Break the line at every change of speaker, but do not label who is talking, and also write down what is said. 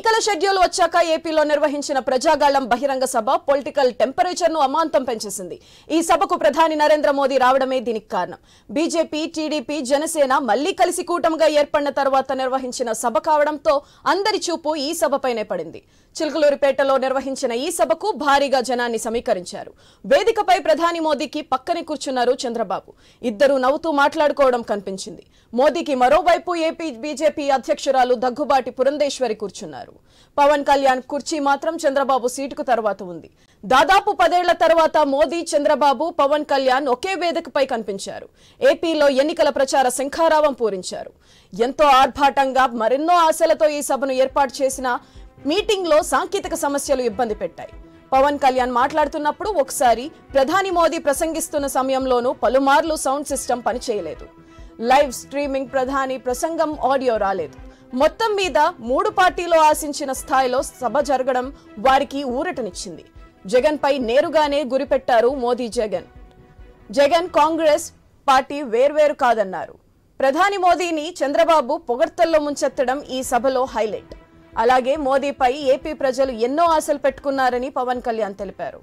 ఎన్నికల షెడ్యూల్ వచ్చాక ఏపీలో నిర్వహించిన ప్రజాగాళం బహిరంగ సభ పొలిటికల్ టెంపరేచర్ ను అమాంతం పెంచేసింది. ఈ సభకు ప్రధాని నరేంద్ర మోదీ రావడమే దీనికి కారణం. బీజేపీ, టీడీపీ, జనసేన మళ్లీ కలిసి కూటమిగా ఏర్పడిన తర్వాత నిర్వహించిన సభ కావడంతో అందరి చూపు ఈ సభపైనే పడింది. చిలకలూరిపేటలో నిర్వహించిన ఈ సభకు భారీగా జనాన్ని సమీకరించారు. వేదికపై ప్రధాని మోదీకి పక్కనే కూర్చున్నారు చంద్రబాబు. ఇద్దరు నవ్వుతూ మాట్లాడుకోవడం కనిపించింది. మోదీకి మరోవైపు ఏపీ బీజేపీ అధ్యక్షురాలు దగ్గుబాటి పురంధేశ్వరి కూర్చున్నారు. పవన్ కళ్యాణ్ కుర్చీ మాత్రం చంద్రబాబు సీటుకు తర్వాత ఉంది. దాదాపు 10 ఏళ్ల తర్వాత మోదీ, చంద్రబాబు, పవన్ కళ్యాణ్ ఒకే వేదికపై కనిపించారు. ఏపీలో ఎన్నికల ప్రచార శంఖారావం పూరించారు. ఎంతో ఆర్భాటంగా మరెన్నో ఆశలతో ఈ సభను ఏర్పాటు చేసిన మీటింగ్ లో సాంకేతిక సమస్యలు ఇబ్బంది పెట్టాయి. పవన్ కళ్యాణ్ మాట్లాడుతున్నప్పుడు ఒకసారి, ప్రధాని మోదీ ప్రసంగిస్తున్న సమయంలోనూ పలుమార్లు సౌండ్ సిస్టమ్ పనిచేయలేదు. లైవ్ స్ట్రీమింగ్ ప్రధాని ప్రసంగం ఆడియో రాలేదు. మొత్తం మీద 3 పార్టీలు ఆశించిన స్థాయిలో సభ జరగడం వారికి ఊరటనిచ్చింది. జగన్ పై నేరుగానే గురిపెట్టారు మోదీ. జగన్ కాంగ్రెస్ పార్టీ వేర్వేరు కాదన్నారు. ప్రధాని మోదీని చంద్రబాబు పొగడ్తల్లో ముంచెత్తడం ఈ సభలో హైలైట్. అలాగే మోదీపై ఏపీ ప్రజలు ఎన్నో ఆశలు పెట్టుకున్నారని పవన్ కళ్యాణ్ తెలిపారు.